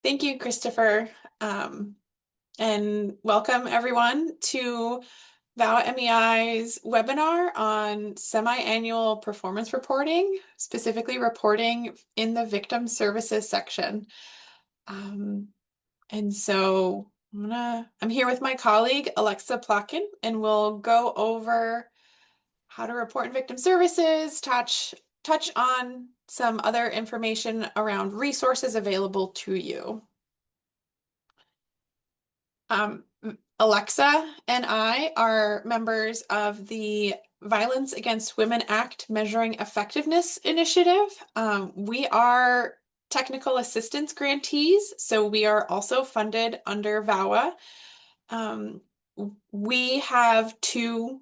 Thank you, Christopher. And welcome everyone to VAWA MEI's webinar on semi-annual performance reporting, specifically reporting in the victim services section. And so I'm here with my colleague, Alexa Plotkin, and we'll go over how to report in victim services, touch on some other information around resources available to you. Alexa and I are members of the Violence Against Women Act Measuring Effectiveness Initiative. We are technical assistance grantees, so we are also funded under VAWA. We have two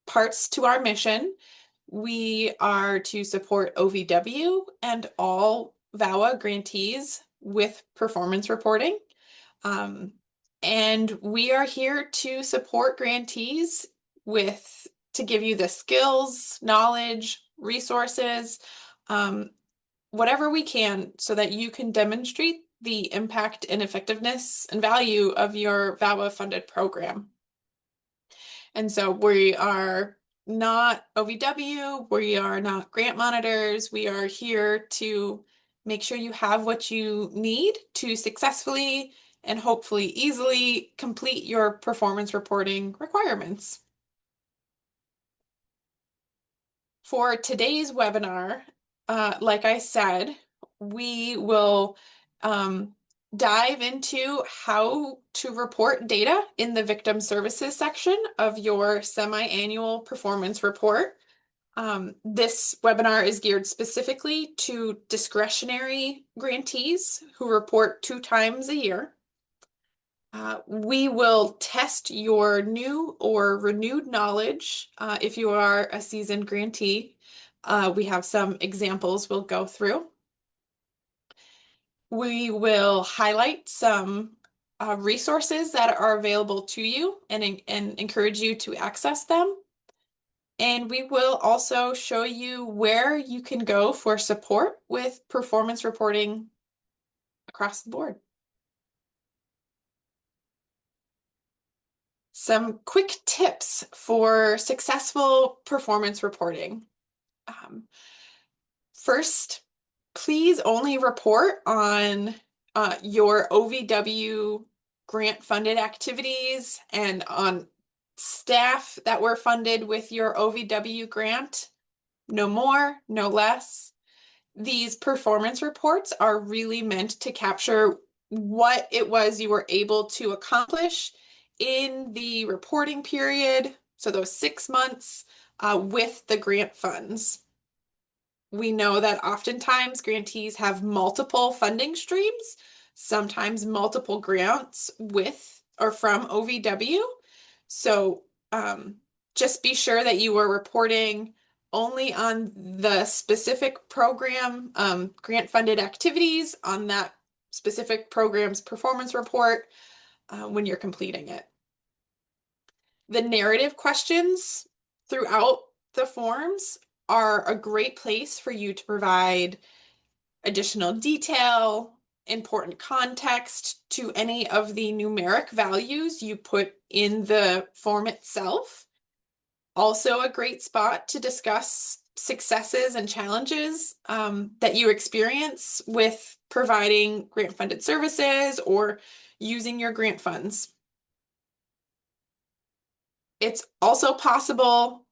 parts to our mission. We are to support OVW and all VAWA grantees with performance reporting. And we are here to support grantees to give you the skills, knowledge, resources, whatever we can so that you can demonstrate the impact and effectiveness and value of your VAWA funded program. And so we are not OVW, we are not grant monitors, we are here to make sure you have what you need to successfully and hopefully easily complete your performance reporting requirements. For today's webinar, like I said, we will dive into how to report data in the victim services section of your semi-annual performance report. This webinar is geared specifically to discretionary grantees who report 2 times a year. We will test your new or renewed knowledge if you are a seasoned grantee. We have some examples we'll go through. We will highlight some resources that are available to you and encourage you to access them. And we will also show you where you can go for support with performance reporting across the board. Some quick tips for successful performance reporting. First, please only report on your OVW grant funded activities and on staff that were funded with your OVW grant. No more, no less. These performance reports are really meant to capture what it was you were able to accomplish in the reporting period, so those 6 months with the grant funds. We know that oftentimes grantees have multiple funding streams, sometimes multiple grants with or from OVW. So just be sure that you are reporting only on the specific program grant funded activities on that specific program's performance report when you're completing it. The narrative questions throughout the forms are a great place for you to provide additional detail, important context to any of the numeric values you put in the form itself. Also a great spot to discuss successes and challenges that you experience with providing grant-funded services or using your grant funds. It's also possible,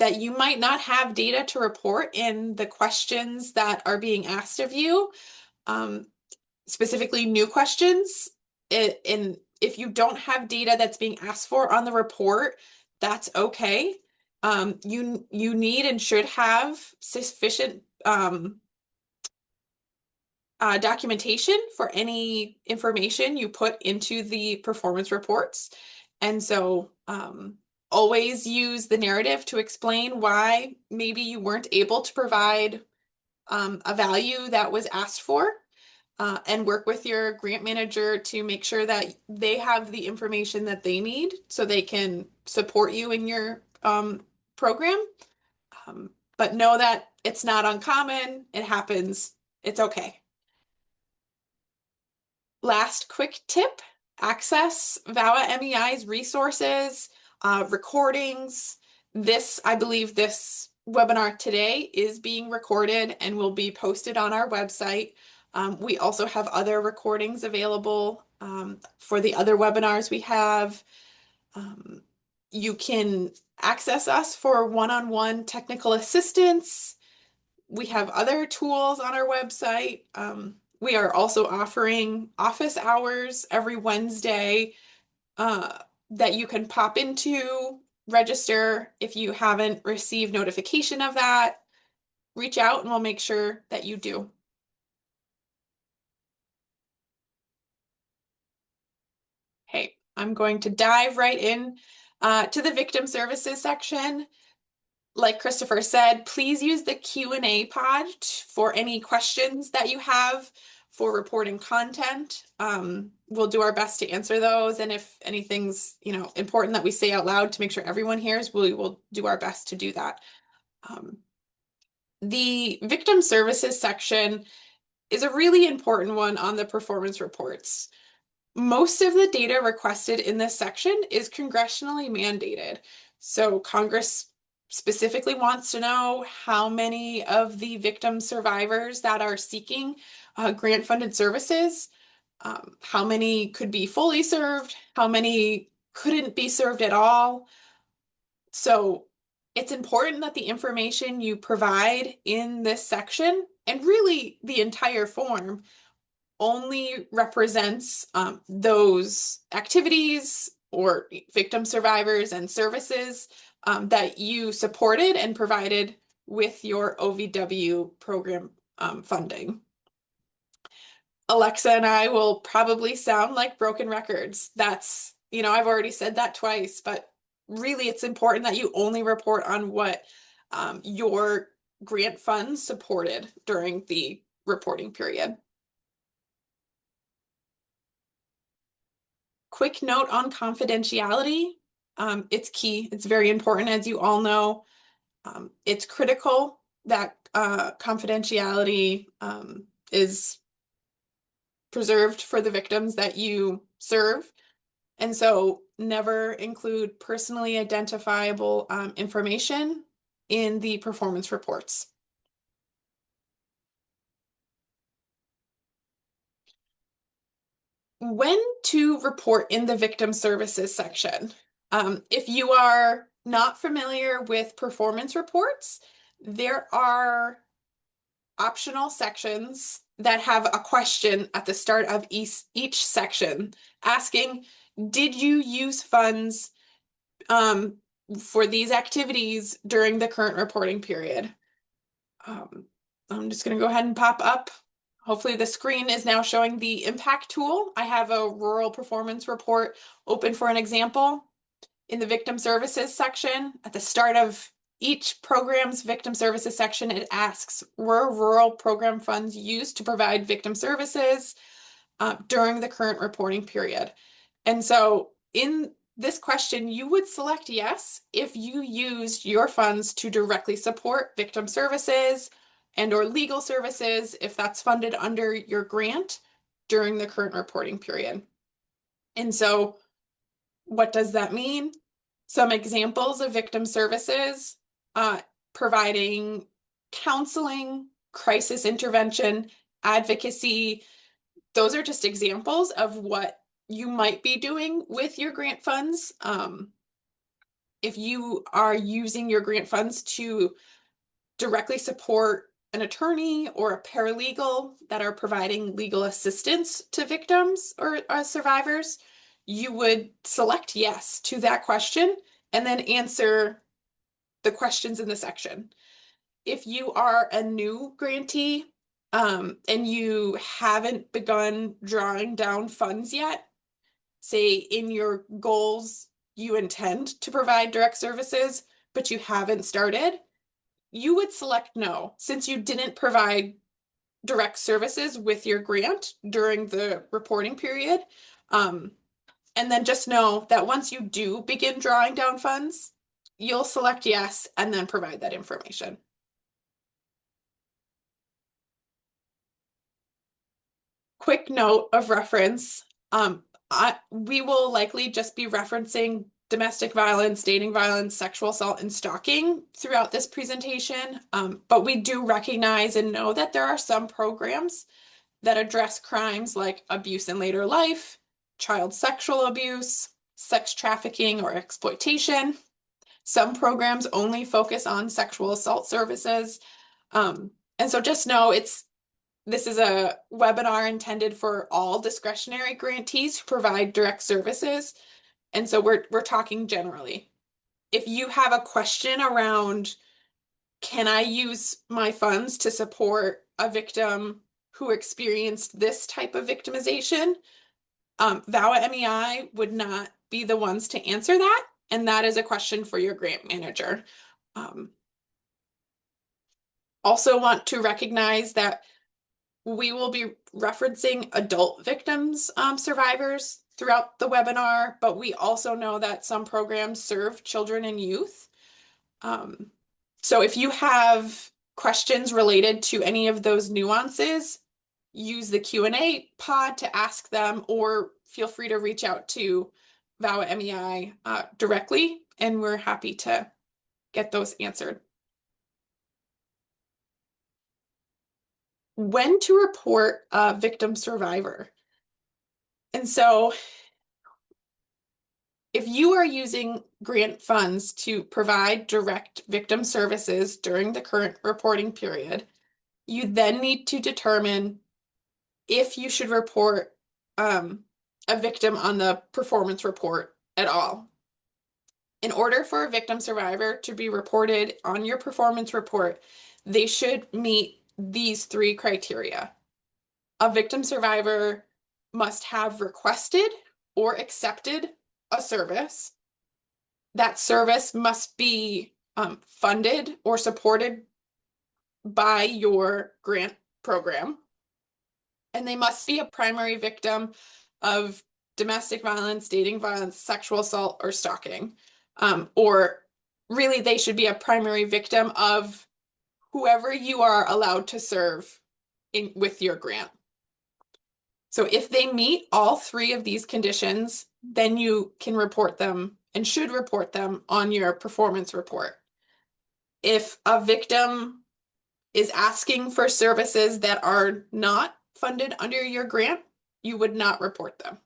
that you might not have data to report in the questions that are being asked of you, specifically new questions. If you don't have data that's being asked for on the report, that's okay. You need and should have sufficient documentation for any information you put into the performance reports. And so always use the narrative to explain why maybe you weren't able to provide a value that was asked for, and work with your grant manager to make sure that they have the information that they need so they can support you in your program. But know that it's not uncommon. It happens. It's okay. last quick tip, access VAWA MEI's resources, recordings. I believe this webinar today is being recorded and will be posted on our website. We also have other recordings available for the other webinars we have. You can access us for one-on-one technical assistance. We have other tools on our website. We are also offering office hours every Wednesday that you can pop into, register. If you haven't received notification of that, reach out and we'll make sure that you do. Okay, I'm going to dive right in to the victim services section. Like Christopher said, please use the Q&A pod for any questions that you have for reporting content. We'll do our best to answer those, and if anything's important that we say out loud to make sure everyone hears, we will do our best to do that. The victim services section is a really important one on the performance reports. Most of the data requested in this section is congressionally mandated. So Congress specifically wants to know how many of the victim survivors that are seeking grant-funded services, how many could be fully served, how many couldn't be served at all. So it's important that the information you provide in this section, and really the entire form, only represents those activities or victim survivors and services that you supported and provided with your OVW program funding. Alexa and I will probably sound like broken records. I've already said that twice, but really it's important that you only report on what your grant funds supported during the reporting period. Quick note on confidentiality. It's key. It's very important, as you all know. It's critical that confidentiality is preserved for the victims that you serve. And so never include personally identifiable information in the performance reports. When to report in the victim services section. If you are not familiar with performance reports, there are optional sections that have a question at the start of each section asking, did you use funds for these activities during the current reporting period? I'm just going to go ahead and pop up. Hopefully the screen is now showing the impact tool. I have a rural performance report open for an example. In the victim services section, at the start of each program's victim services section, it asks, were rural program funds used to provide victim services during the current reporting period? And so in this question, you would select yes if you used your funds to directly support victim services and/or legal services if that's funded under your grant during the current reporting period. And so what does that mean? Some examples of victim services, providing counseling, crisis intervention, advocacy. Those are just examples of what you might be doing with your grant funds. If you are using your grant funds to directly support an attorney or a paralegal that are providing legal assistance to victims or survivors, you would select yes to that question and then answer the questions in the section. If you are a new grantee and you haven't begun drawing down funds yet, say in your goals you intend to provide direct services, but you haven't started, you would select no, since you didn't provide direct services with your grant during the reporting period. And then just know that once you do begin drawing down funds, you'll select yes and then provide that information. quick note of reference, we will likely just be referencing domestic violence, dating violence, sexual assault, and stalking throughout this presentation. But we do recognize and know that there are some programs that address crimes like abuse in later life, child sexual abuse, sex trafficking or exploitation. Some programs only focus on sexual assault services. And so just know this is a webinar intended for all discretionary grantees who provide direct services. And so we're talking generally. If you have a question around, can I use my funds to support a victim who experienced this type of victimization? VAWA MEI would not be the ones to answer that. And that is a question for your grant manager. Also want to recognize that we will be referencing adult victims, survivors throughout the webinar, but we also know that some programs serve children and youth. So if you have questions related to any of those nuances, use the Q&A pod to ask them, or feel free to reach out to VAWA MEI directly, and we're happy to get those answered. When to report a victim survivor. And so if you are using grant funds to provide direct victim services during the current reporting period, you then need to determine if you should report a victim on the performance report at all. In order for a victim survivor to be reported on your performance report, they should meet these 3 criteria. A victim survivor must have requested or accepted a service. That service must be funded or supported by your grant program. And they must be a primary victim of domestic violence, dating violence, sexual assault, or stalking. Or really, they should be a primary victim of whoever you are allowed to serve with your grant. So if they meet all 3 of these conditions, then you can report them and should report them on your performance report. If a victim is asking for services that are not funded under your grant, you would not report them.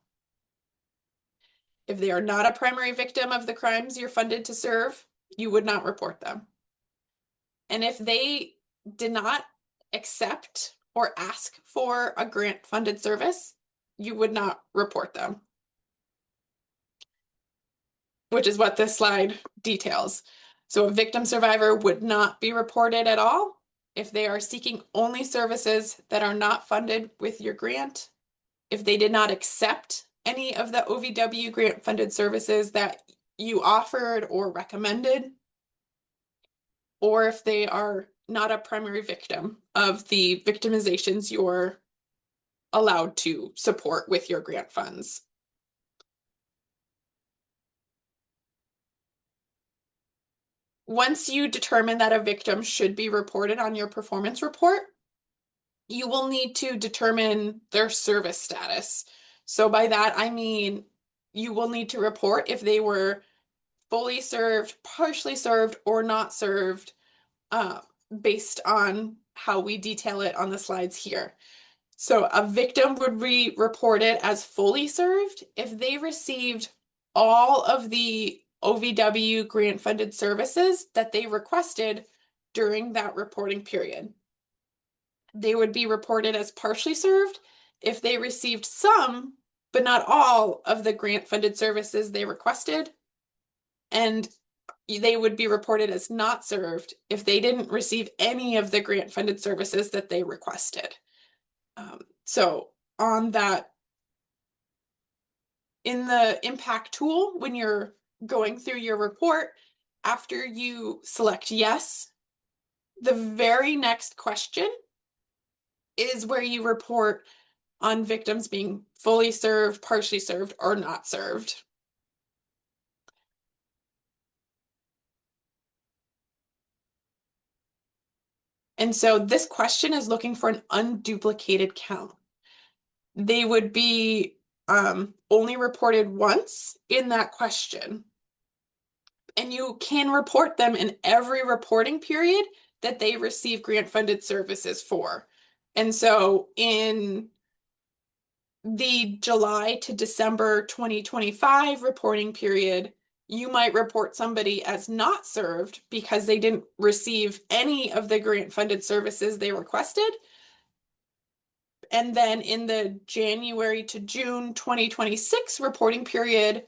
If they are not a primary victim of the crimes you're funded to serve, you would not report them. And if they did not accept or ask for a grant funded service, you would not report them, which is what this slide details. So a victim survivor would not be reported at all if they are seeking only services that are not funded with your grant, if they did not accept any of the OVW grant funded services that you offered or recommended, or if they are not a primary victim of the victimizations you're allowed to support with your grant funds. Once you determine that a victim should be reported on your performance report, you will need to determine their service status. So by that, I mean, you will need to report if they were fully served, partially served, or not served, based on how we detail it on the slides here. So a victim would be reported as fully served if they received all of the OVW grant funded services that they requested during that reporting period. They would be reported as partially served if they received some, but not all of the grant funded services they requested. And they would be reported as not served if they didn't receive any of the grant funded services that they requested. So on that, in the impact tool, when you're going through your report, after you select yes, the very next question is where you report on victims being fully served, partially served, or not served. And so this question is looking for an unduplicated count. they would be only reported once in that question. And you can report them in every reporting period that they receive grant-funded services for. And so in the July to December 2025 reporting period, you might report somebody as not served because they didn't receive any of the grant-funded services they requested. And then in the January to June 2026 reporting period,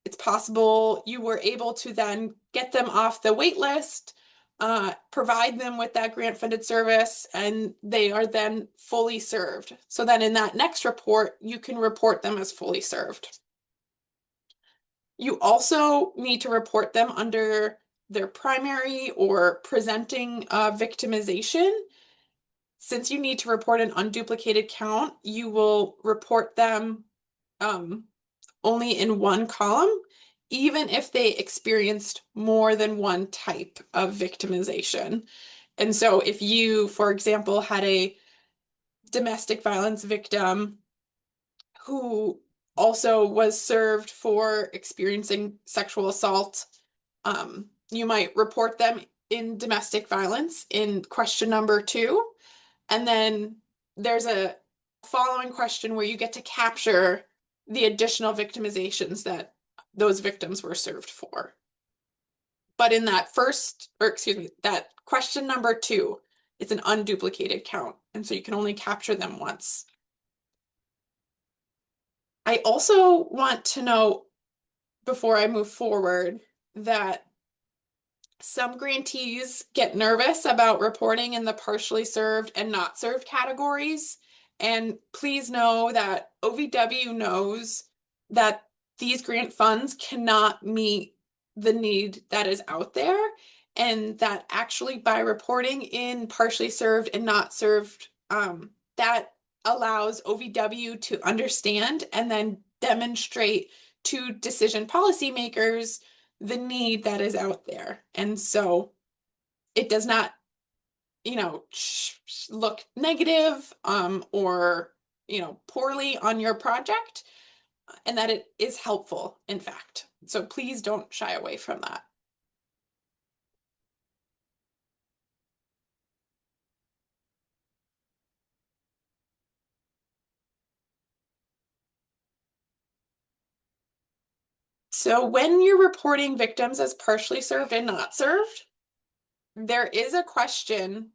it's possible you were able to then get them off the wait list, provide them with that grant-funded service, and they are then fully served. So then in that next report, you can report them as fully served. You also need to report them under their primary or presenting victimization. Since you need to report an unduplicated count, you will report them only in one column, even if they experienced more than one type of victimization. And so if you, for example, had a domestic violence victim who also was served for experiencing sexual assault, you might report them in domestic violence in question number 2. And then there's a following question where you get to capture the additional victimizations that those victims were served for. But in that that question number 2, it's an unduplicated count. And so you can only capture them once. I also want to note before I move forward that some grantees get nervous about reporting in the partially served and not served categories. And please know that OVW knows that these grant funds cannot meet the need that is out there, and that actually by reporting in partially served and not served, that allows OVW to understand and then demonstrate to decision policymakers the need that is out there. And so it does not, look negative or, poorly on your project, and that it is helpful, in fact. So please don't shy away from that. So when you're reporting victims as partially served and not served, there is a question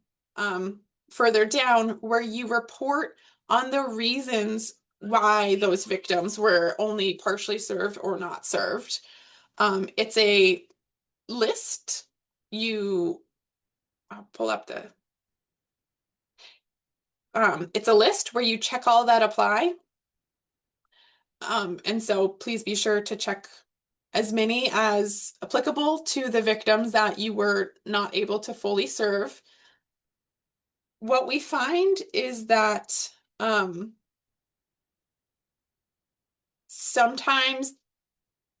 further down where you report on the reasons why those victims were only partially served or not served. It's a list. I'll pull up it's a list where you check all that apply. And so please be sure to check as many as applicable to the victims that you were not able to fully serve. What we find is that sometimes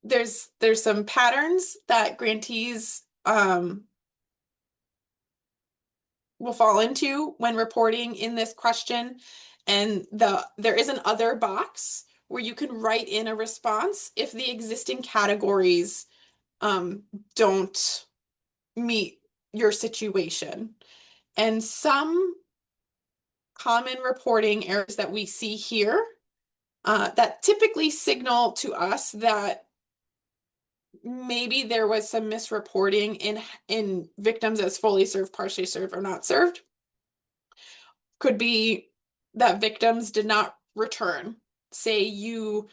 there's some patterns that grantees will fall into when reporting in this question, and there is an other box where you can write in a response if the existing categories don't meet your situation. And some common reporting errors that we see here that typically signal to us that maybe there was some misreporting in victims as fully served, partially served, or not served. Could be that victims did not return. Say you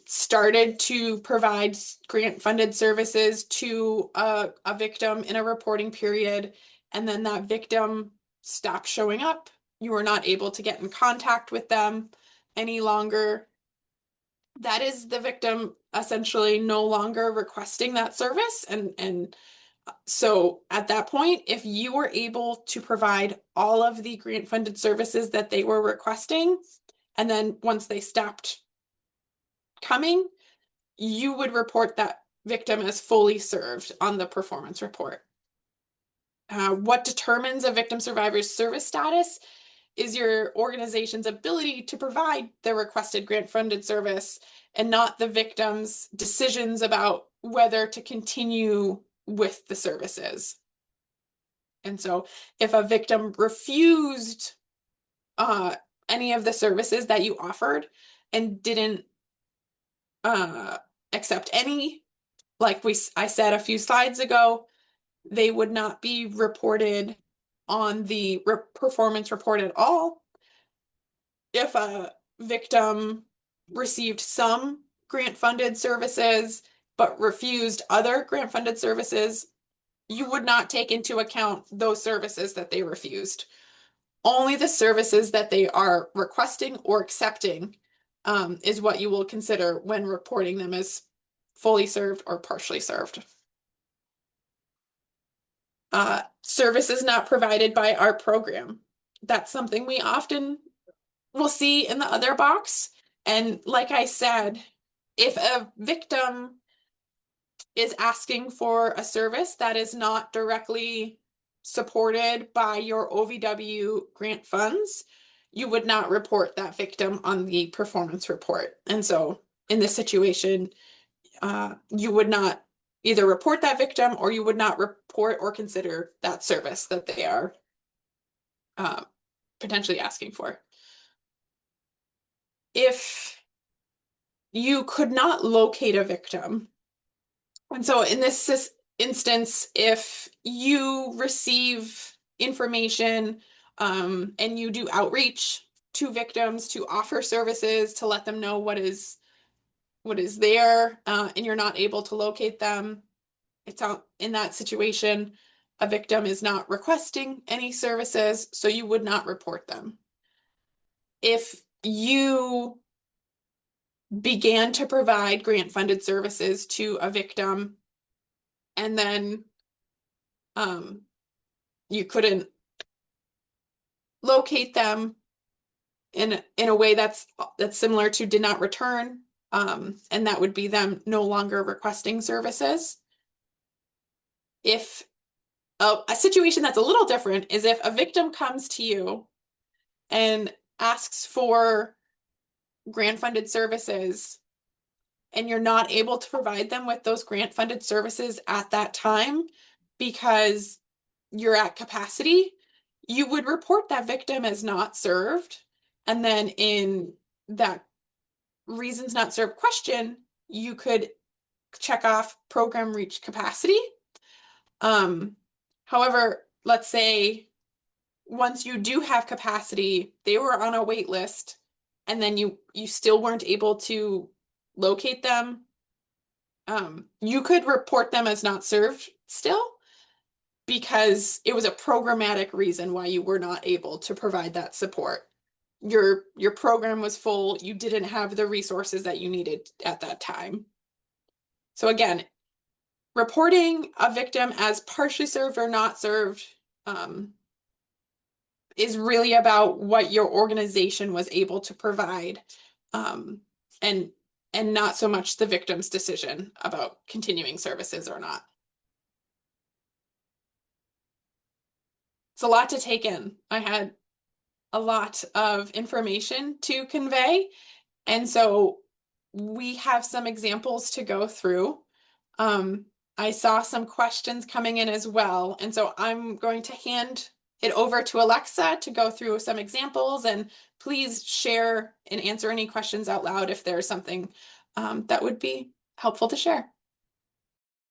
started to provide grant-funded services to a victim in a reporting period, and then that victim stopped showing up. You were not able to get in contact with them any longer. That is the victim essentially no longer requesting that service. And so at that point, if you were able to provide all of the grant-funded services that they were requesting, and then once they stopped coming, you would report that victim as fully served on the performance report. What determines a victim survivor's service status is your organization's ability to provide the requested grant-funded service and not the victim's decisions about whether to continue with the services. And so if a victim refused any of the services that you offered and didn't accept any, like I said a few slides ago, they would not be reported on the performance report at all. If a victim received some grant-funded services but refused other grant-funded services, you would not take into account those services that they refused. Only the services that they are requesting or accepting is what you will consider when reporting them as fully served or partially served. Services not provided by our program. That's something we often will see in the other box. And like I said, if a victim is asking for a service that is not directly supported by your OVW grant funds, you would not report that victim on the performance report. And so in this situation, you would not either report that victim or you would not report or consider that service that they are potentially asking for. If you could not locate a victim, and so in this instance, if you receive information and you do outreach to victims to offer services to let them know what is there and you're not able to locate them, it's out in that situation, a victim is not requesting any services, so you would not report them. If you began to provide grant-funded services to a victim and then you couldn't locate them in a way that's similar to did not return, and that would be them no longer requesting services. If a situation that's a little different is if a victim comes to you and asks for grant-funded services and you're not able to provide them with those grant-funded services at that time because you're at capacity, you would report that victim as not served. And then in that reasons not served question, you could check off program reached capacity. However, let's say once you do have capacity, they were on a wait list and then you still weren't able to locate them, you could report them as not served still because it was a programmatic reason why you were not able to provide that support. Your program was full, you didn't have the resources that you needed at that time. So again, reporting a victim as partially served or not served is really about what your organization was able to provide, and not so much the victim's decision about continuing services or not. It's a lot to take in. I had a lot of information to convey, and so we have some examples to go through. I saw some questions coming in as well, and so I'm going to hand it over to Alexa to go through some examples, and please share and answer any questions out loud if there's something that would be helpful to share.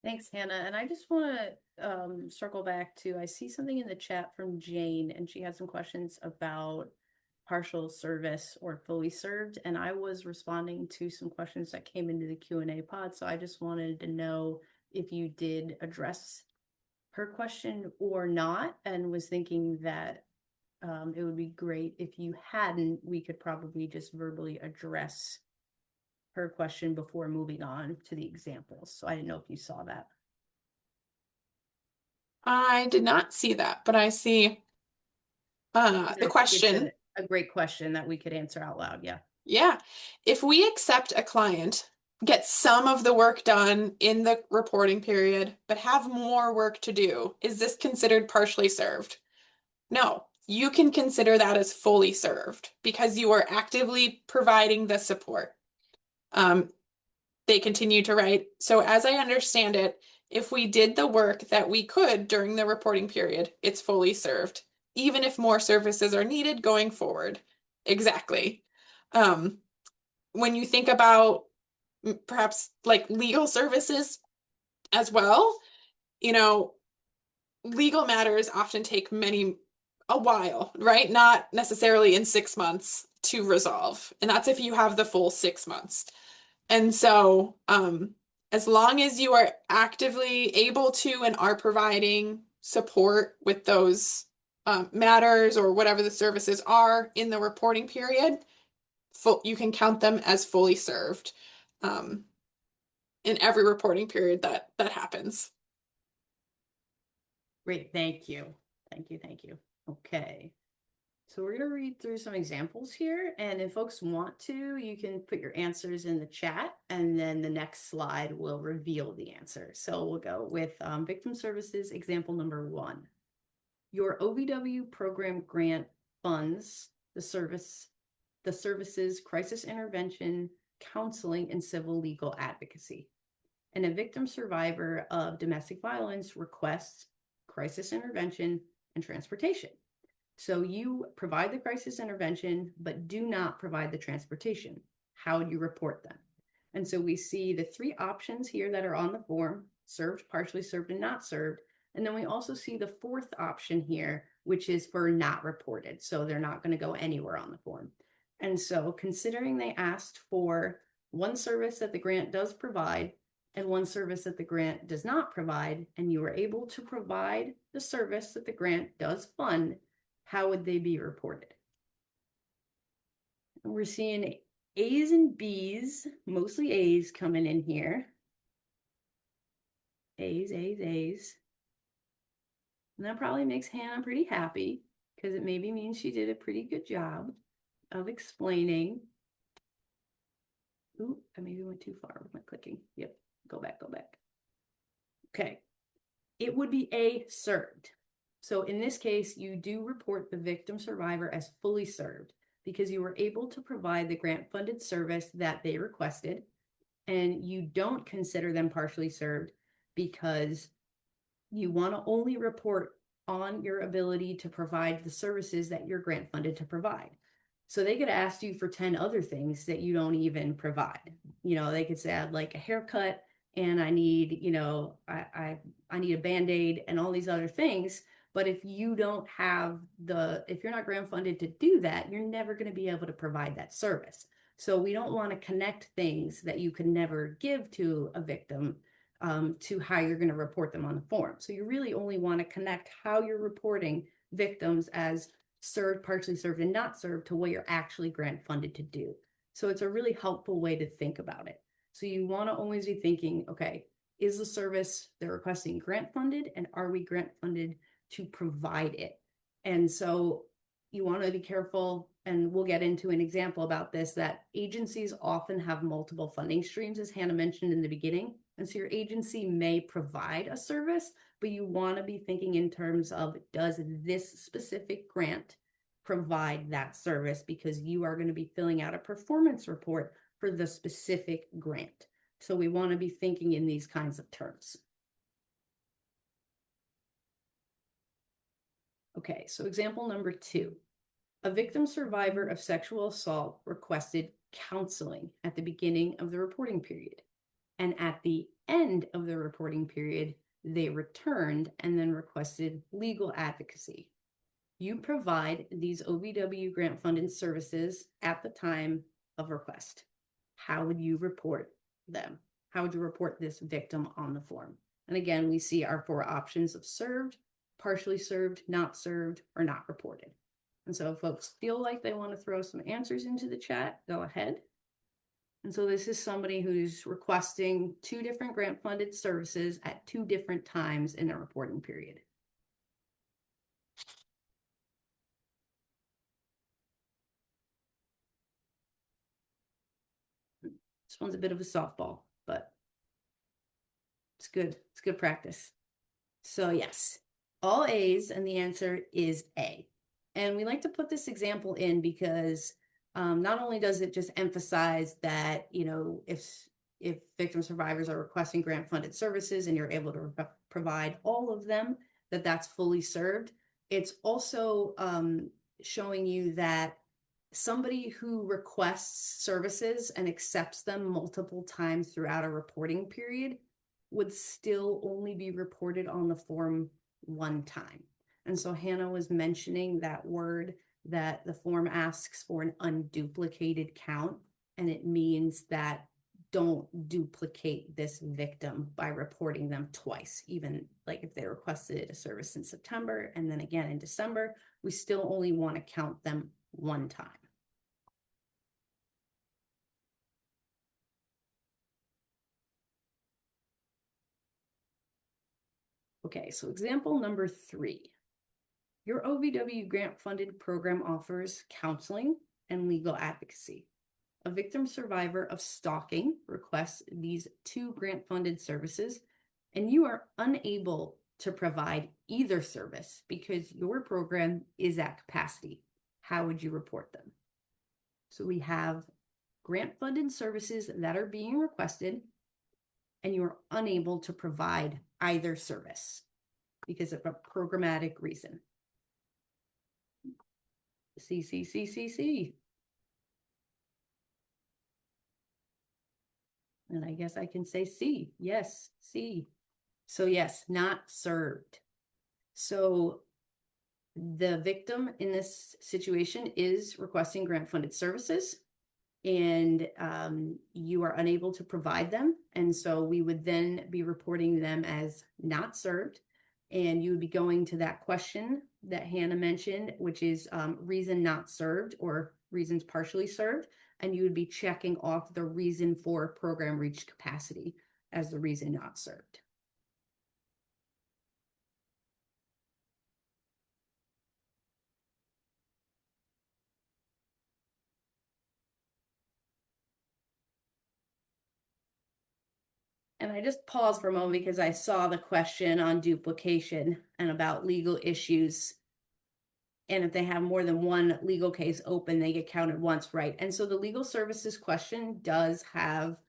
Thanks, Hannah. And I just want to circle back to, I see something in the chat from Jane, and she had some questions about partial service or fully served. And I was responding to some questions that came into the Q&A pod. So I just wanted to know if you did address her question or not, and was thinking that it would be great if you hadn't, we could probably just verbally address her question before moving on to the examples. So I didn't know if you saw that. I did not see that, but I see the question. A great question that we could answer out loud. Yeah. Yeah. If we accept a client, get some of the work done in the reporting period, but have more work to do, is this considered partially served? No, you can consider that as fully served because you are actively providing the support. They continue to write, so as I understand it, if we did the work that we could during the reporting period, it's fully served, even if more services are needed going forward. Exactly. When you think about perhaps like legal services as well, you know, legal matters often take a while, right? Not necessarily in 6 months to resolve. And that's if you have the full 6 months. And so, as long as you are actively able to and are providing support with those matters or whatever the services are in the reporting period, you can count them as fully served in every reporting period that happens. Great, thank you. Thank you, thank you. Okay. So we're going to read through some examples here, and if folks want to, you can put your answers in the chat, and then the next slide will reveal the answer. So we'll go with Victim Services example number 1. Your OVW program grant funds the services crisis intervention, counseling, and civil legal advocacy. And a victim survivor of domestic violence requests crisis intervention and transportation. So you provide the crisis intervention, but do not provide the transportation. How would you report them? And so we see the 3 options here that are on the form: served, partially served, and not served. And then we also see the 4th option here, which is for not reported. So they're not going to go anywhere on the form. And so considering they asked for one service that the grant does provide and one service that the grant does not provide, and you were able to provide the service that the grant does fund, how would they be reported? And we're seeing A's and B's, mostly A's coming in here. A's, A's, A's. And that probably makes Hannah pretty happy because it maybe means she did a pretty good job of explaining. Ooh, I maybe went too far with my clicking. Yep, go back, go back. Okay, it would be A, served. So in this case, you do report the victim survivor as fully served because you were able to provide the grant-funded service that they requested, and you don't consider them partially served because you want to only report on your ability to provide the services that you're grant-funded to provide. So they could ask you for 10 other things that you don't even provide. You know, they could say, I'd like a haircut and I need, you know, I need a Band-Aid and all these other things. But if you don't have if you're not grant funded to do that, you're never going to be able to provide that service. So we don't want to connect things that you can never give to a victim to how you're going to report them on the form. So you really only want to connect how you're reporting victims as served, partially served, and not served to what you're actually grant funded to do. So it's a really helpful way to think about it. So you want to always be thinking, okay, is the service they're requesting grant funded, and are we grant funded to provide it? And so you want to be careful, and we'll get into an example about this, that agencies often have multiple funding streams, as Hannah mentioned in the beginning. And so your agency may provide a service, but you want to be thinking in terms of, does this specific grant provide that service? Because you are going to be filling out a performance report for the specific grant. So we want to be thinking in these kinds of terms. Okay, so example number 2. A victim survivor of sexual assault requested counseling at the beginning of the reporting period. And at the end of the reporting period, they returned and then requested legal advocacy. You provide these OVW grant funded services at the time of request. How would you report them? How would you report this victim on the form? And again, we see our 4 options of served, partially served, not served, or not reported. And so if folks feel like they want to throw some answers into the chat, go ahead. And so this is somebody who's requesting 2 different grant funded services at 2 different times in a reporting period. This one's a bit of a softball, but it's good. It's good practice. So yes, all A's, and the answer is A. And we like to put this example in because not only does it just emphasize that, you know, if victim survivors are requesting grant funded services and you're able to provide all of them, that's fully served. It's also showing you that somebody who requests services and accepts them multiple times throughout a reporting period would still only be reported on the form one time. And so Hannah was mentioning that word that the form asks for an unduplicated count, and it means that don't duplicate this victim by reporting them twice. Even like if they requested a service in September and then again in December, we still only want to count them one time. Okay, so example number 3. Your OVW grant funded program offers counseling and legal advocacy. A victim survivor of stalking requests these 2 grant funded services, and you are unable to provide either service because your program is at capacity. How would you report them? So we have grant funded services that are being requested, and you are unable to provide either service because of a programmatic reason. C. And I guess I can say C. Yes, C. So yes, not served. So the victim in this situation is requesting grant funded services, and you are unable to provide them. And so we would then be reporting them as not served. And you would be going to that question that Hannah mentioned, which is reason not served or reasons partially served. And you would be checking off the reason for program reached capacity as the reason not served. And I just paused for a moment because I saw the question on duplication and about legal issues. And if they have more than one legal case open, they get counted once, right? And so the legal services question does have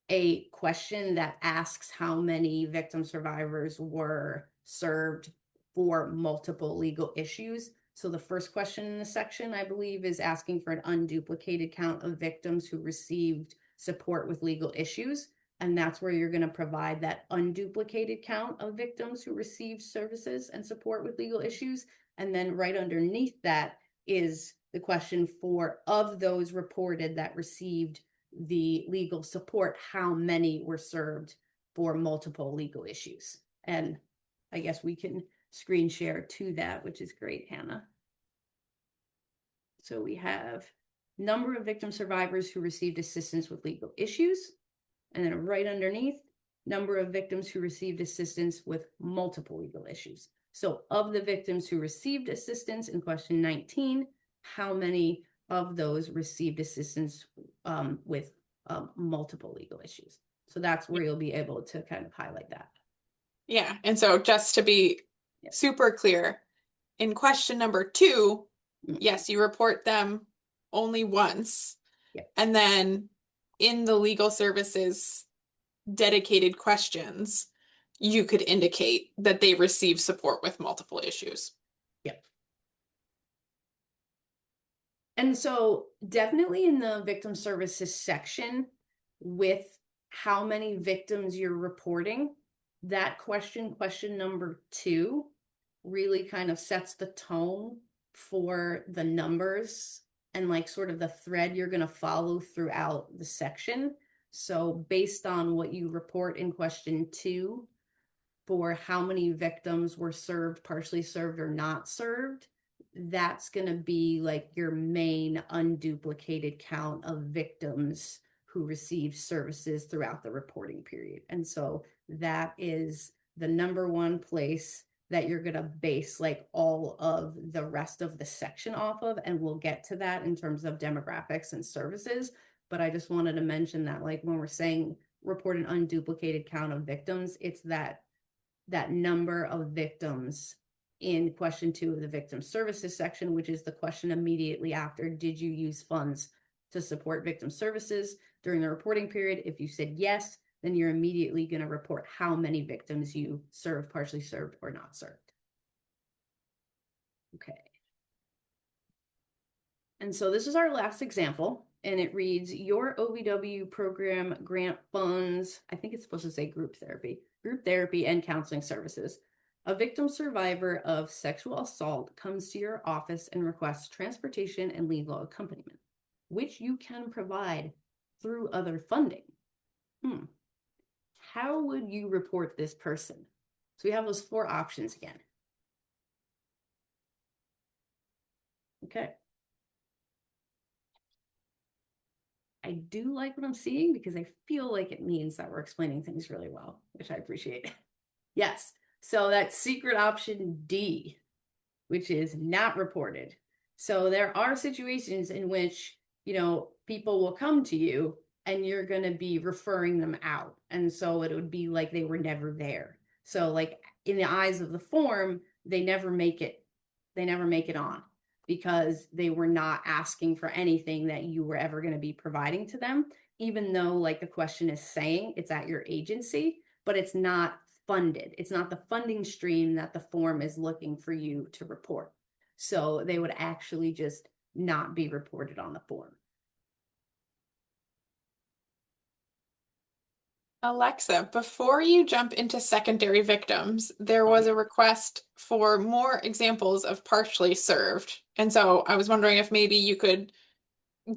a question that asks how many victim survivors were served for multiple legal issues. So the first question in the section, I believe, is asking for an unduplicated count of victims who received support with legal issues. And that's where you're going to provide that unduplicated count of victims who received services and support with legal issues. And then right underneath that is the question for, of those reported that received the legal support, how many were served for multiple legal issues? And I guess we can screen share to that, which is great, Hannah. So we have number of victim survivors who received assistance with legal issues. And then right underneath, number of victims who received assistance with multiple legal issues. So of the victims who received assistance in question 19, how many of those received assistance with multiple legal issues? So that's where you'll be able to kind of highlight that. Yeah, and so just to be super clear, in question number 2, yes, you report them only once. And then in the legal services dedicated questions, you could indicate that they receive support with multiple issues. Yep. And so definitely in the victim services section, with how many victims you're reporting, that question number 2, really kind of sets the tone for the numbers and like sort of the thread you're going to follow throughout the section. So based on what you report in question 2 for how many victims were served, partially served, or not served, that's going to be like your main unduplicated count of victims who received services throughout the reporting period. And so that is the number 1 place that you're going to base like all of the rest of the section off of. And we'll get to that in terms of demographics and services. But I just wanted to mention that, like, when we're saying report an unduplicated count of victims, it's that number of victims in question 2 of the victim services section, which is the question immediately after, did you use funds to support victim services during the reporting period? If you said yes, then you're immediately going to report how many victims you served, partially served, or not served. Okay. And so this is our last example, and it reads, your OVW program grant funds, I think it's supposed to say group therapy and counseling services. A victim survivor of sexual assault comes to your office and requests transportation and legal accompaniment, which you can provide through other funding. How would you report this person? So we have those 4 options again. Okay. I do like what I'm seeing because I feel like it means that we're explaining things really well, which I appreciate. Yes. So that's secret option D, which is not reported. So there are situations in which, people will come to you and you're going to be referring them out. And so it would be like they were never there. So like in the eyes of the form, they never make it on because they were not asking for anything that you were ever going to be providing to them, even though like the question is saying it's at your agency, but it's not funded. It's not the funding stream that the form is looking for you to report. So they would actually just not be reported on the form. Alexa, before you jump into secondary victims, there was a request for more examples of partially served. And so I was wondering if maybe you could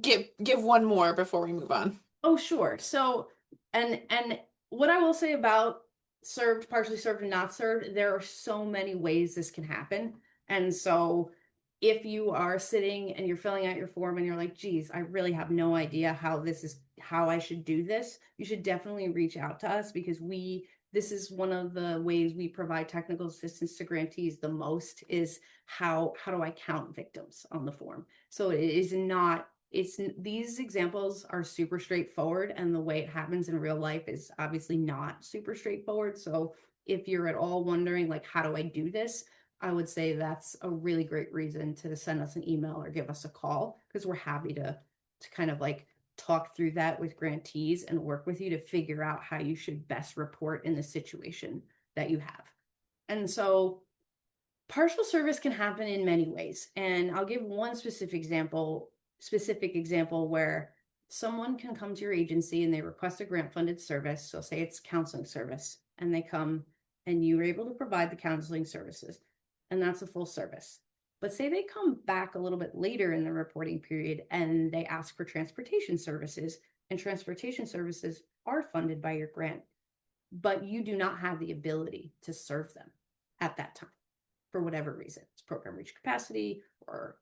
give one more before we move on. Oh, sure. So, and what I will say about served, partially served, and not served, there are so many ways this can happen. And so if you are sitting and you're filling out your form and you're like, geez, I really have no idea how I should do this, you should definitely reach out to us because this is one of the ways we provide technical assistance to grantees the most is how do I count victims on the form? So it is not, these examples are super straightforward and the way it happens in real life is obviously not super straightforward. So if you're at all wondering like, how do I do this? I would say that's a really great reason to send us an email or give us a call because we're happy to kind of like talk through that with grantees and work with you to figure out how you should best report in the situation that you have. And so partial service can happen in many ways. And I'll give one specific example where someone can come to your agency and they request a grant funded service. So say it's counseling service and they come and you're able to provide the counseling services and that's a full service. But say they come back a little bit later in the reporting period and they ask for transportation services, and transportation services are funded by your grant, but you do not have the ability to serve them at that time for whatever reason. It's program reach capacity, or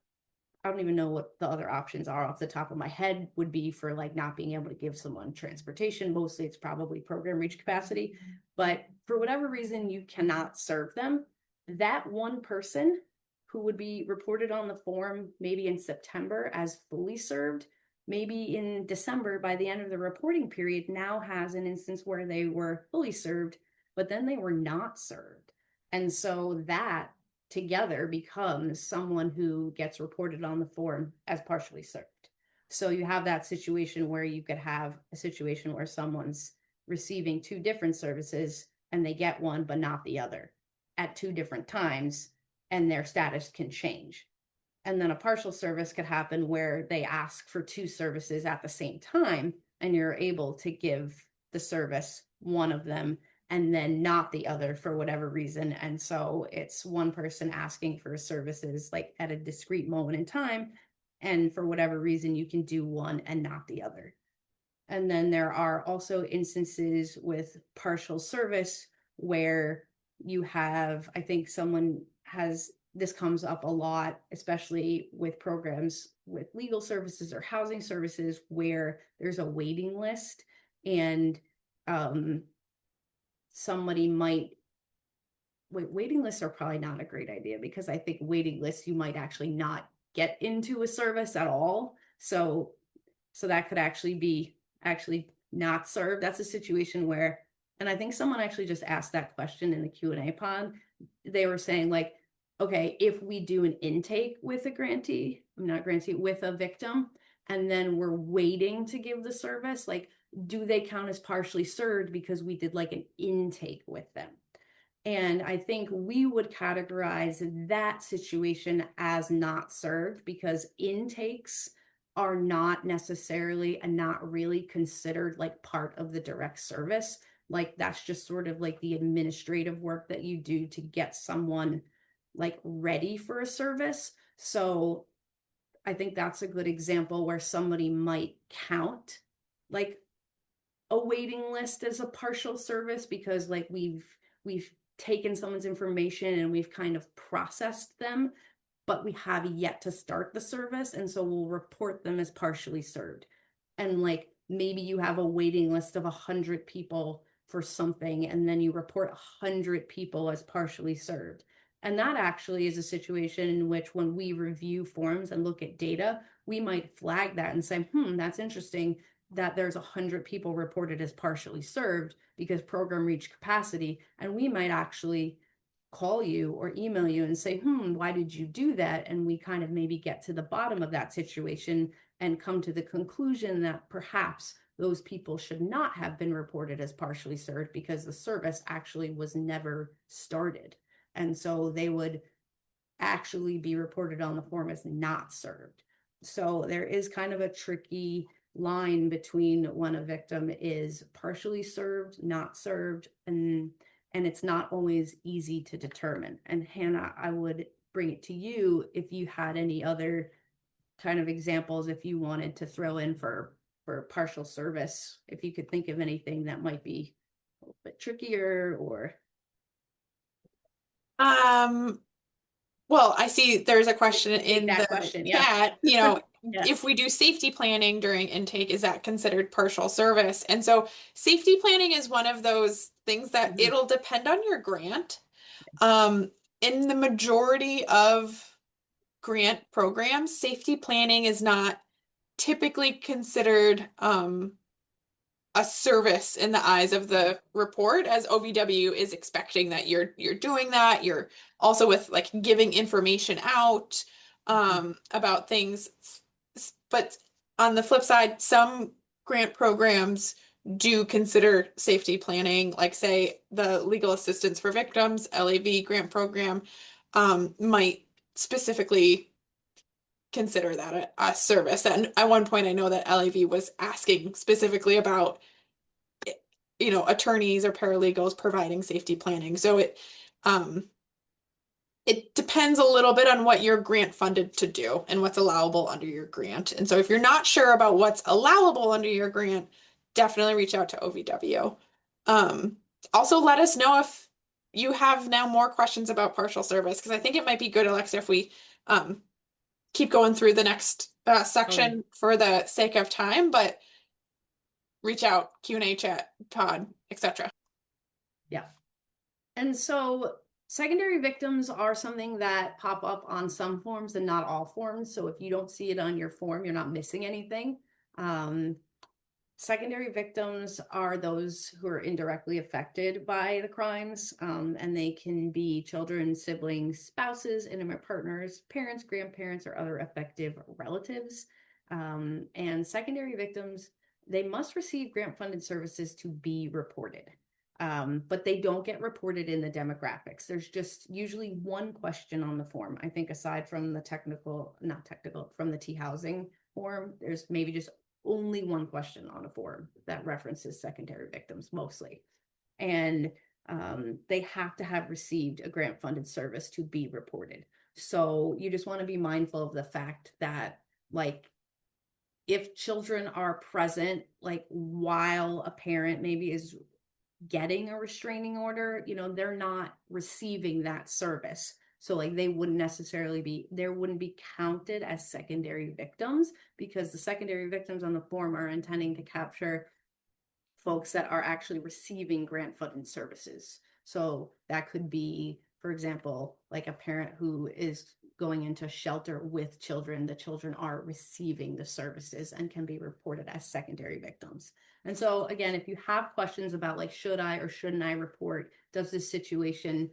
I don't even know what the other options are off the top of my head would be for like not being able to give someone transportation. Mostly it's probably program reach capacity, but for whatever reason you cannot serve them. That one person who would be reported on the form maybe in September as fully served, maybe in December by the end of the reporting period now has an instance where they were fully served, but then they were not served. And so that together becomes someone who gets reported on the form as partially served. So you have that situation where you could have a situation where someone's receiving 2 different services and they get one but not the other at 2 different times, and their status can change. And then a partial service could happen where they ask for 2 services at the same time and you're able to give the service one of them and then not the other for whatever reason. And so it's one person asking for services like at a discrete moment in time, and for whatever reason you can do one and not the other. And then there are also instances with partial service where you have, I think someone has, this comes up a lot, especially with programs with legal services or housing services where there's a waiting list and somebody might, waiting lists are probably not a great idea because I think waiting lists you might actually not get into a service at all. So that could actually be not served. That's a situation where, and I think someone actually just asked that question in the Q&A pod. They were saying like, okay, if we do an intake with a grantee, not grantee, with a victim, and then we're waiting to give the service, like, do they count as partially served because we did like an intake with them? And I think we would categorize that situation as not served because intakes are not necessarily and not really considered like part of the direct service. Like that's just sort of like the administrative work that you do to get someone like ready for a service. So I think that's a good example where somebody might count like a waiting list as a partial service because like we've taken someone's information and we've kind of processed them, but we have yet to start the service, and so we'll report them as partially served. And like maybe you have a waiting list of 100 people for something and then you report 100 people as partially served. And that actually is a situation in which when we review forms and look at data, we might flag that and say, that's interesting that there's 100 people reported as partially served because program reached capacity. And we might actually call you or email you and say, why did you do that? And we kind of maybe get to the bottom of that situation and come to the conclusion that perhaps those people should not have been reported as partially served because the service actually was never started. And so they would actually be reported on the form as not served. So there is kind of a tricky line between when a victim is partially served, not served, and it's not always easy to determine. And Hannah, I would bring it to you if you had any other kind of examples if you wanted to throw in for partial service, if you could think of anything that might be a little bit trickier or Well, I see there's a question take in that the question. Yeah. chat, Yeah. if we do safety planning during intake, is that considered partial service? And so safety planning is one of those things that Mhm. it'll depend on your grant. Um, in the majority of grant programs, safety planning is not typically considered a service in the eyes of the report, as OVW is expecting that you're doing that. You're also with like giving information out about things. But on the flip side, some grant programs do consider safety planning, like say the Legal Assistance for Victims, LAV grant program, might specifically consider that a service. And at one point, I know that LAV was asking specifically about, attorneys or paralegals providing safety planning. So um, it depends a little bit on what you're grant funded to do and what's allowable under your grant. And so if you're not sure about what's allowable under your grant, definitely reach out to OVW. Um, Also, let us know if you have now more questions about partial service, because I think it might be good, Alexa, if we keep going through the next Totally. section for the sake of time, but reach out, Q&A chat, pod, etc. Yeah. And so secondary victims are something that pop up on some forms and not all forms. So if you don't see it on your form, you're not missing anything. Um, Secondary victims are those who are indirectly affected by the crimes, and they can be children, siblings, spouses, intimate partners, parents, grandparents, or other effective relatives. And secondary victims, they must receive grant-funded services to be reported. But they don't get reported in the demographics. There's just usually one question on the form. I think aside from the not technical, from the T housing form, there's maybe just only one question on a form that references secondary victims mostly. And they have to have received a grant funded service to be reported. So you just want to be mindful of the fact that, like, if children are present, like while a parent maybe is getting a restraining order, they're not receiving that service. So like they wouldn't necessarily wouldn't be counted as secondary victims because the secondary victims on the form are intending to capture folks that are actually receiving grant funded services. So that could be, for example, like a parent who is going into shelter with children. The children are receiving the services and can be reported as secondary victims. And so again, if you have questions about like, should I or shouldn't I report, does this situation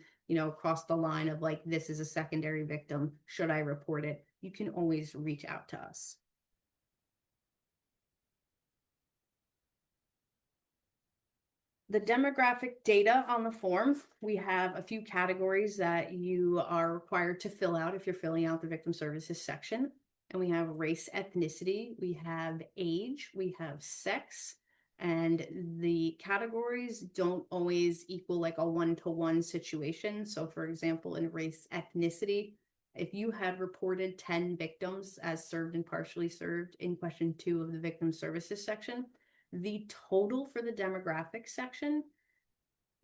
cross the line of like, this is a secondary victim, should I report it? You can always reach out to us. The demographic data on the form, we have a few categories that you are required to fill out if you're filling out the victim services section. And we have race, ethnicity, we have age, we have sex, and the categories don't always equal like a one-to-one situation. So for example, in race, ethnicity, if you had reported 10 victims as served and partially served in question 2 of the victim services section, the total for the demographic section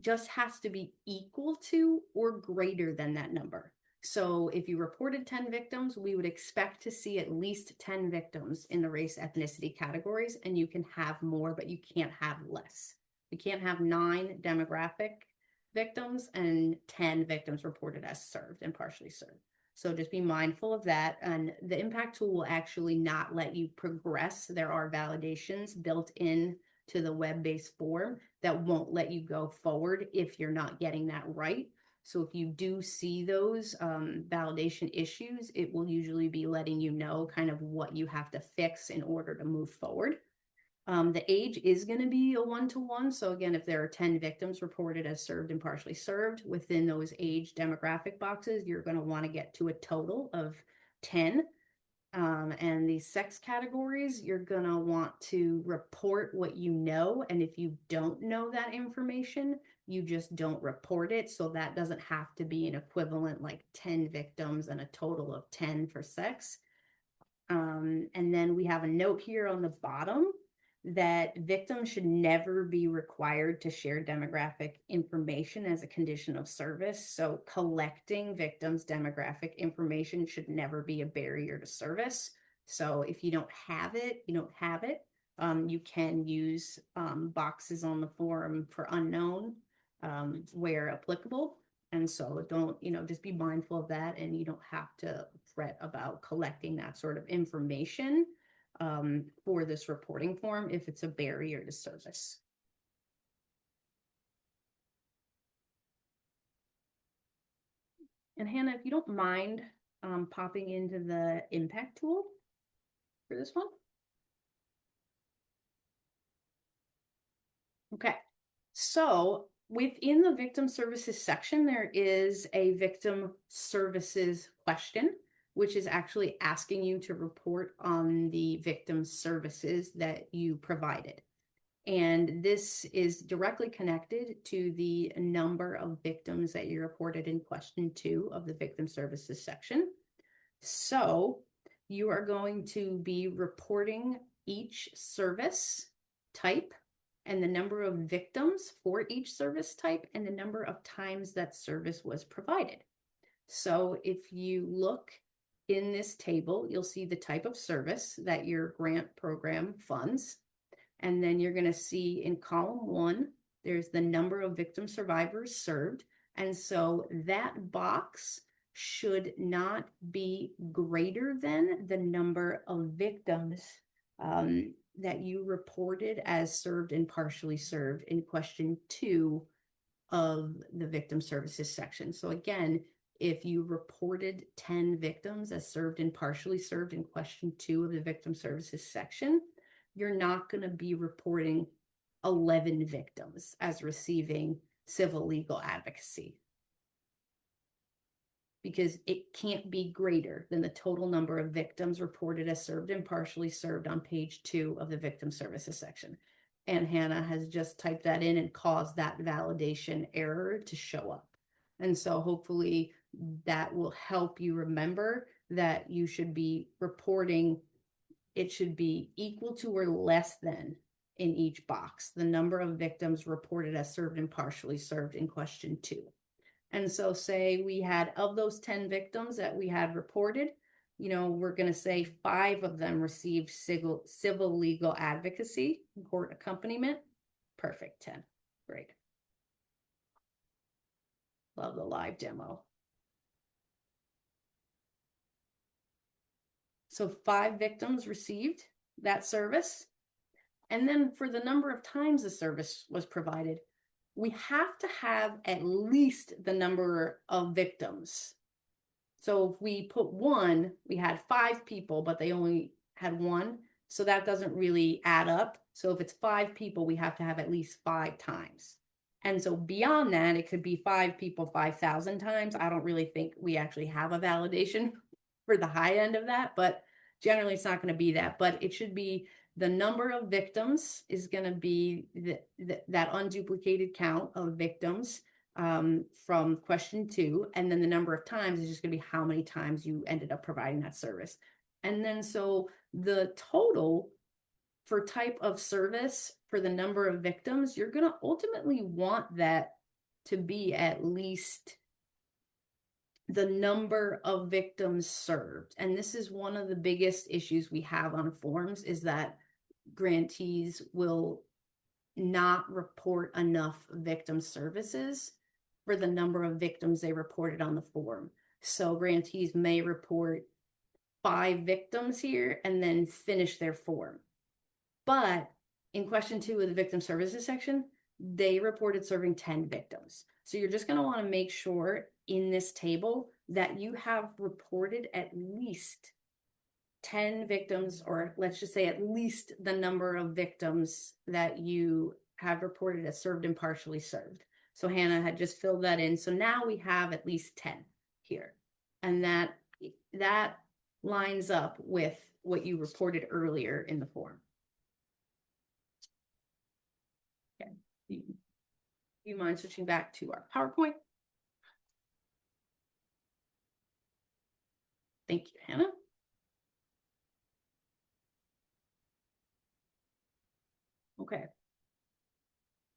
just has to be equal to or greater than that number. So if you reported 10 victims, we would expect to see at least 10 victims in the race ethnicity categories, and you can have more, but you can't have less. You can't have 9 demographic victims and 10 victims reported as served and partially served. So just be mindful of that. And the impact tool will actually not let you progress. There are validations built in to the web-based form that won't let you go forward if you're not getting that right. So if you do see those validation issues, it will usually be letting you know kind of what you have to fix in order to move forward. The age is going to be a one-to-one. So again, if there are 10 victims reported as served and partially served within those age demographic boxes, you're going to want to get to a total of 10. And the sex categories, you're going to want to report what you know. And if you don't know that information, you just don't report it. So that doesn't have to be an equivalent like 10 victims and a total of 10 for sex. And then we have a note here on the bottom that victims should never be required to share demographic information as a condition of service. So collecting victims' demographic information should never be a barrier to service. So if you don't have it, you don't have it. You can use boxes on the form for unknown where applicable. And so don't, just be mindful of that, and you don't have to fret about collecting that sort of information for this reporting form if it's a barrier to service. And Hannah, if you don't mind popping into the impact tool for this one. Okay, so within the victim services section, there is a victim services question, which is actually asking you to report on the victim services that you provided. And this is directly connected to the number of victims that you reported in question 2 of the victim services section. So you are going to be reporting each service type and the number of victims for each service type and the number of times that service was provided. So if you look in this table, you'll see the type of service that your grant program funds. And then you're going to see in column 1, there's the number of victim survivors served. And so that box should not be greater than the number of victims that you reported as served and partially served in question 2 of the victim services section. So again, if you reported 10 victims as served and partially served in question 2 of the victim services section, you're not going to be reporting 11 victims as receiving civil legal advocacy, because it can't be greater than the total number of victims reported as served and partially served on page 2 of the victim services section. And Hannah has just typed that in and caused that validation error to show up. And so hopefully that will help you remember that you should be reporting, it should be equal to or less than in each box the number of victims reported as served and partially served in question 2. And so say we had, of those 10 victims that we had reported, we're going to say 5 of them received civil legal advocacy, court accompaniment. Perfect, 10. Great. Love the live demo. So 5 victims received that service. And then for the number of times the service was provided, we have to have at least the number of victims. So if we put one, we had 5 people, but they only had one. So that doesn't really add up. So if it's 5 people, we have to have at least 5 times. And so beyond that, it could be 5 people 5,000 times. I don't really think we actually have a validation for the high end of that, but generally it's not going to be that. But it should be the number of victims is going to be that unduplicated count of victims from question 2. And then the number of times is just going to be how many times you ended up providing that service. And then so the total for type of service for the number of victims, you're going to ultimately want that to be at least the number of victims served. And this is one of the biggest issues we have on forms, is that grantees will not report enough victim services for the number of victims they reported on the form. So grantees may report 5 victims here and then finish their form. But in question 2 of the victim services section, they reported serving 10 victims. So you're just going to want to make sure in this table that you have reported at least 10 victims, or let's just say at least the number of victims that you have reported as served and partially served. So Hannah had just filled that in. So now we have at least 10 here. And that lines up with what you reported earlier in the form. Okay. Do you mind switching back to our PowerPoint? Thank you, Hannah. Okay.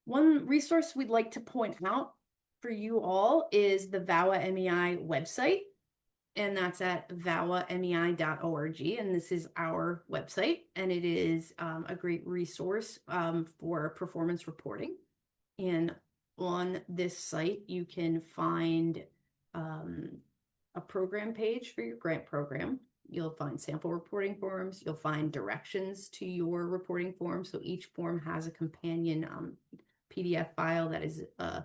One resource we'd like to point out for you all is the VAWA MEI website, and that's at vawamei.org. And this is our website, and it is a great resource for performance reporting. And on this site, you can find a program page for your grant program. You'll find sample reporting forms. You'll find directions to your reporting form. So each form has a companion PDF file that is a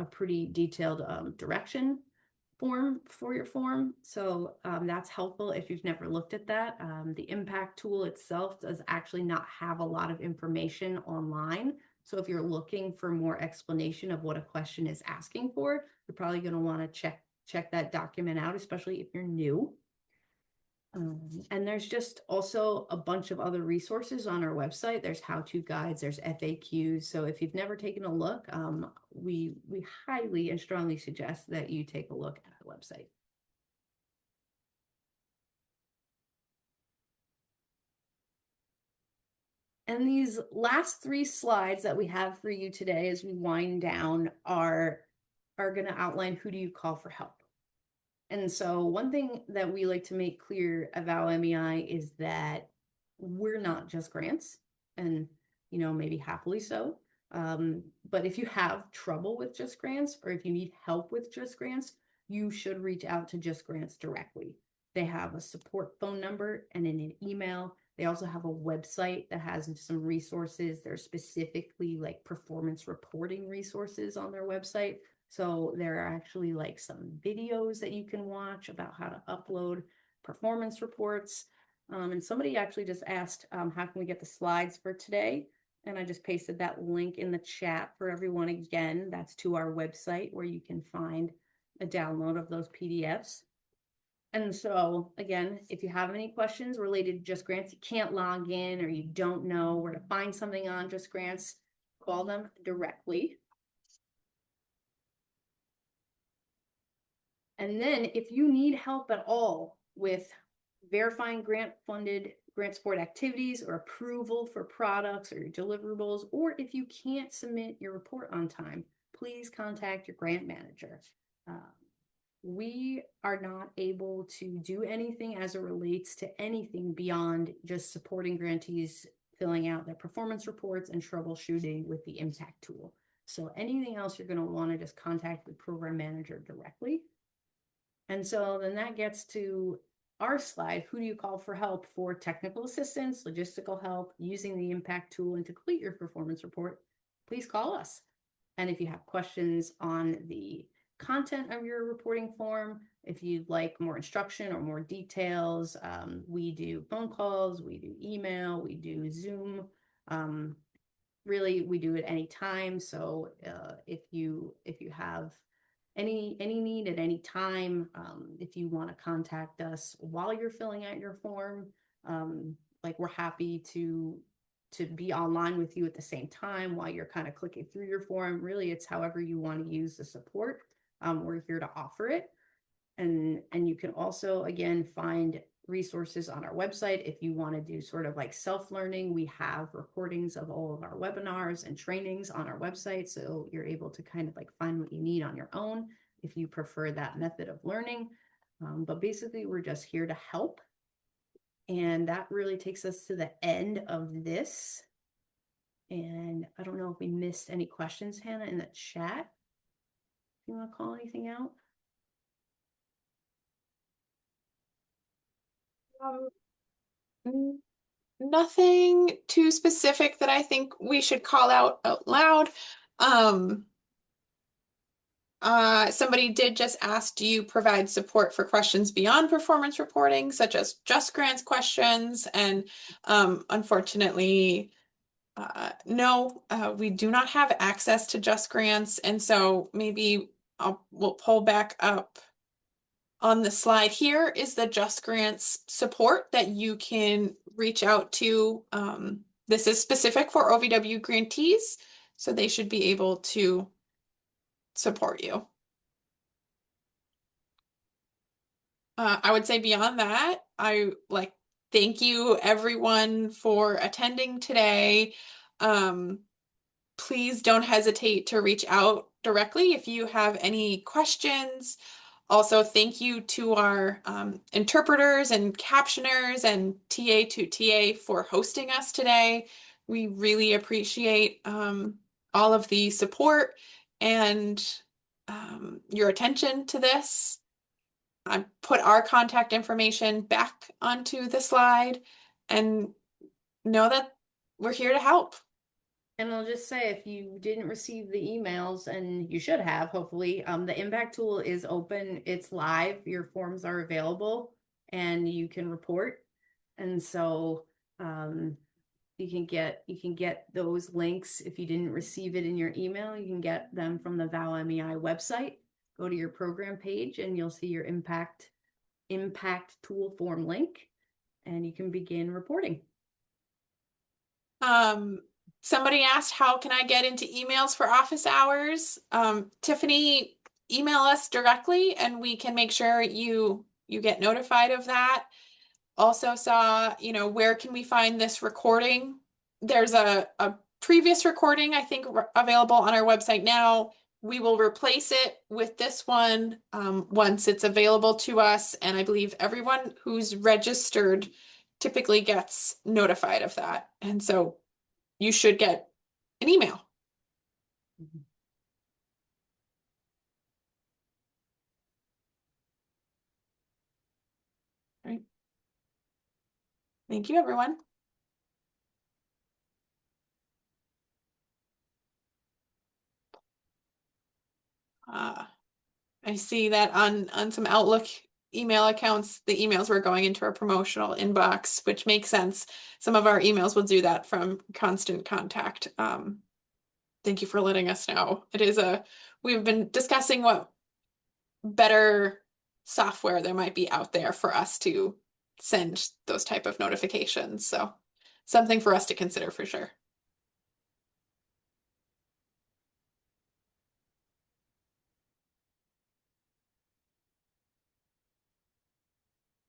pretty detailed direction form for your form. So that's helpful if you've never looked at that. The impact tool itself does actually not have a lot of information online. So if you're looking for more explanation of what a question is asking for, you're probably going to want to check that document out, especially if you're new. And there's just also a bunch of other resources on our website. There's how-to guides, there's FAQs. So if you've never taken a look, we highly and strongly suggest that you take a look at the website. And these last 3 slides that we have for you today as we wind down are going to outline who do you call for help. And so one thing that we like to make clear at VAWA MEI is that we're not just grants, and maybe happily so. But if you have trouble with Just Grants, or if you need help with Just Grants, you should reach out to Just Grants directly. They have a support phone number and an email. They also have a website that has some resources. There's specifically like performance reporting resources on their website. So there are actually like some videos that you can watch about how to upload performance reports. And somebody actually just asked, how can we get the slides for today? And I just pasted that link in the chat for everyone again. That's to our website where you can find a download of those PDFs. And so again, if you have any questions related to Just Grants, you can't log in or you don't know where to find something on Just Grants, call them directly. And then if you need help at all with verifying grant-funded grant support activities or approval for products or your deliverables, or if you can't submit your report on time, please contact your grant manager. We are not able to do anything as it relates to anything beyond just supporting grantees filling out their performance reports and troubleshooting with the impact tool. So anything else you're going to want to just contact the program manager directly. And so then that gets to our slide. Who do you call for help for technical assistance, logistical help, using the impact tool, and to complete your performance report? Please call us. And if you have questions on the content of your reporting form, if you'd like more instruction or more details, we do phone calls, we do email, we do Zoom. Really, we do it anytime. So if you have any need at any time, if you want to contact us while you're filling out your form, like we're happy to be online with you at the same time while you're kind of clicking through your form. Really, it's however you want to use the support. We're here to offer it. And you can also, again, find resources on our website. If you want to do sort of like self-learning, we have recordings of all of our webinars and trainings on our website. So you're able to kind of like find what you need on your own if you prefer that method of learning. But basically, we're just here to help. And that really takes us to the end of this. And I don't know if we missed any questions, Hannah, in the chat. You want to call anything out? Um, Nothing too specific that I think we should call out loud. Somebody did just ask, do you provide support for questions beyond performance reporting, such as Just Grants questions? And unfortunately, no, we do not have access to Just Grants. And so maybe we'll pull back up. On the slide here is the Just Grants support that you can reach out to. This is specific for OVW grantees, so they should be able to support you. I would say beyond that, thank you everyone for attending today. Please don't hesitate to reach out directly if you have any questions. Also, thank you to our interpreters and captioners and TA to TA for hosting us today. We really appreciate all of the support and your attention to this. I put our contact information back onto the slide and know that we're here to help. And I'll just say, if you didn't receive the emails, and you should have, hopefully, the impact tool is open, it's live, your forms are available, and you can report. And so you can get those links. If you didn't receive it in your email, you can get them from the VOW MEI website. Go to your program page and you'll see your impact tool form link, and you can begin reporting. Somebody asked, how can I get into emails for office hours? Tiffany, email us directly and we can make sure you get notified of that. Also saw, where can we find this recording? There's a previous recording, I think, available on our website now. We will replace it with this one once it's available to us. And I believe everyone who's registered typically gets notified of that. And so you should get an email. All right. Thank you, everyone. I see that on some Outlook email accounts, the emails were going into our promotional inbox, which makes sense. Some of our emails will do that from Constant Contact. Thank you for letting us know. We've been discussing what better software there might be out there for us to send those type of notifications. So something for us to consider for sure.